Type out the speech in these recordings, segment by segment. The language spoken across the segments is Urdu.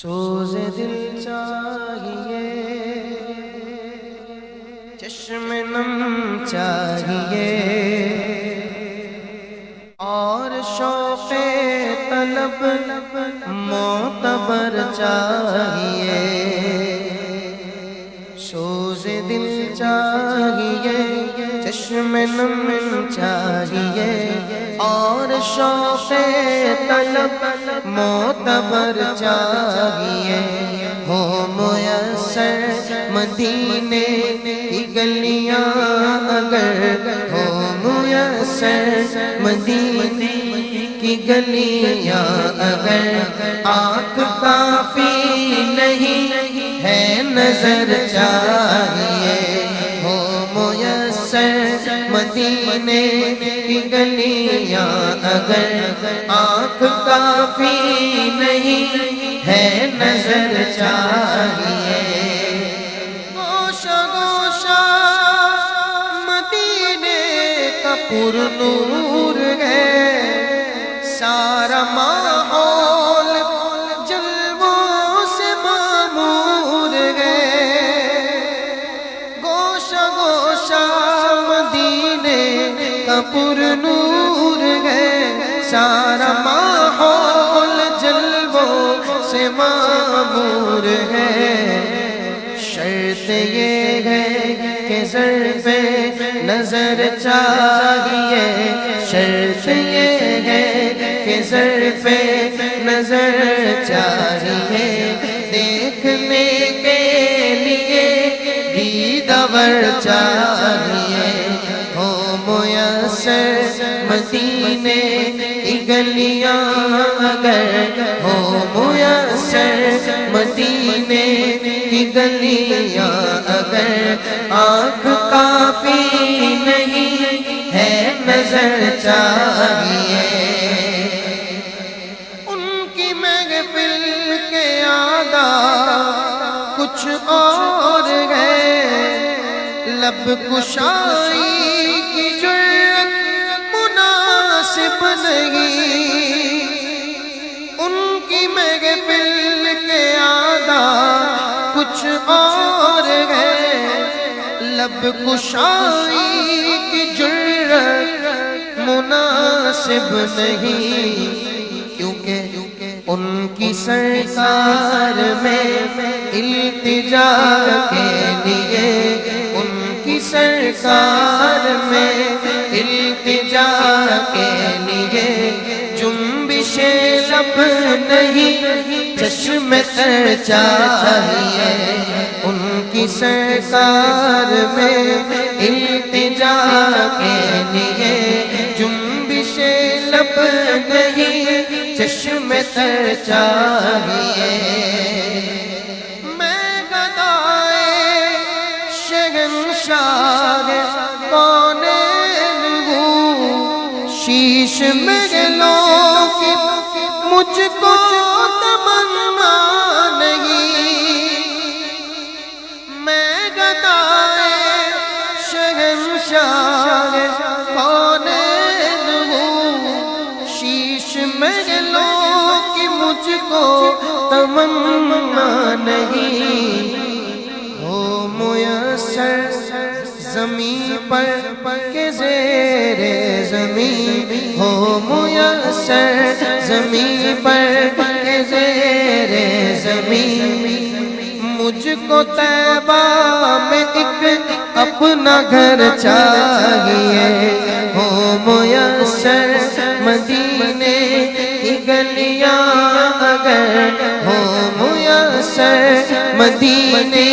سوز دل چاہیے، چشم نم چاہیے، اور شوق طلب معتبر چاہیے۔ سوز دل چاہیے، چشم نم چاہیے، اور شوق طلب معتبر چاہیے۔ ہو میسر مدینے کی گلیاں اگر، ہو میسر مدینے کی گلیاں اگر، آنکھ کافی نہیں ہے نظر چاہیے۔ ہو میسر مدینے کی گلیاں اگر، آنکھ کافی نہیں ہے نظر چاہیے۔ گوشہ گوشہ مدینے کا پر نور ہے، سارا ماحول جلووں سے معمور ہے۔ گوشہ گوشہ مدینے کا پر نور ہے، سارا ماحول جلووں سے معمور ہے۔ شرط یہ ہے کہ ظرف نظر چاہیے، شرط یہ ہے کہ ظرف نظر چاہیے۔ دیکھنے کے لیے دیدار چاہیے۔ ہو میسر مدینے کی گلیاں اگر، ہو میسر مدینے کی گلیاں اگر، آنکھ کافی نہیں ہے نظر چاہیے۔ ان کی محفل کے آداب کچھ اور ہے، لب کشائی کی جرأت مناسب نہیں۔ ان کی محفل کے آداب کچھ اور ہے، لب کشائی کی جرأت مناسب نہیں۔ کیونکہ ان کی سرکار میں التجا کے لیے، ان کی سرکار میں التجا کے لیے، جنبش لب نہیں چشم تر چاہیے۔ ان کی سرکار میں التجا کے لیے، جنبش لب نہیں چشم تر چاہیے۔ میں گدائے شہنشاہ کونین ہوں، شیش محلوں کی مجھ کو تمنا نہیں۔ میں گدائے شہنشاہ کونین ہوں، شیش محلوں کی مجھ کو تمنا نہیں۔ ہو میسر زمین پر کہ زیر زمین، ہو میسر زمین پر کہ زیر زمین، مجھ کو طیبہ میں ایک اپنا گھر چاہیے۔ ہو میسر مدینے کی گلیاں اگر، ہو میسر مدینے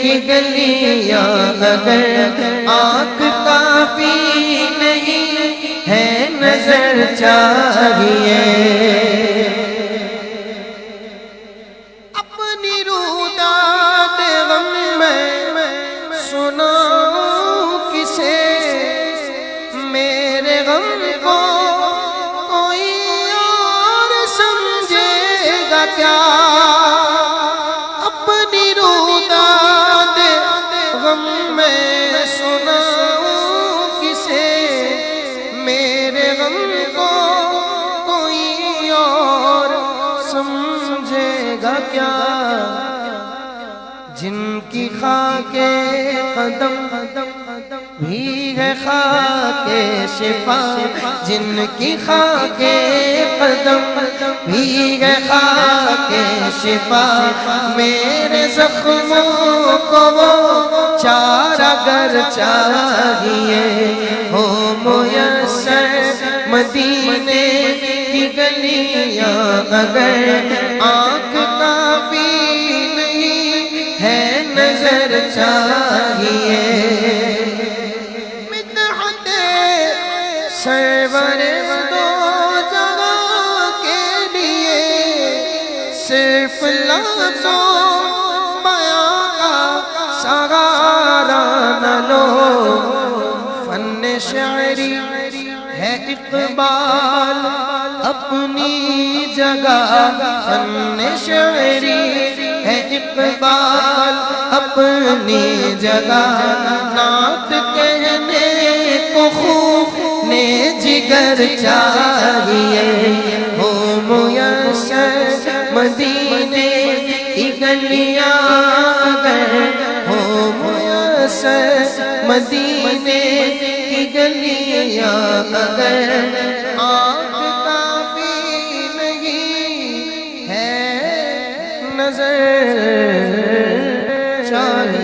کی گلیاں اگر، آنکھ کافی نہیں ہے نظر چاہیے۔ اپنی روداد غم میں سناؤں کسے، میرے غم کو کوئی اور سمجھے گا کیا۔ اپنی روداد غم میں سناؤں کسے، میرے غم کو کوئی اور گا کیا جن کی خاک قدم بھی ہے خاک شفا، جن کی خاک قدم بھی ہے خاک شفا، میرے زخموں کو وہ چارہ گر چاہیے ہو میسر مدینے کی گلیاں اگر آنکھ کافی نہیں ہے نظر چاہیے، مدحت سرور دو جگہ کے لیے صرف لفظوں بیاں کا سہارا نہ لو، فن شاعری ہے اقبال اپنی جگہ، فن شاعری ہے اقبال اپنی جگہ، نعت کہنے کو خون جگر چاہیے ہو میسر مدینے کی گلیاں اگر ہو میسر مدینے کی گلیاں اگر آنکھ کافی نہیں ہے نظر چاہیے۔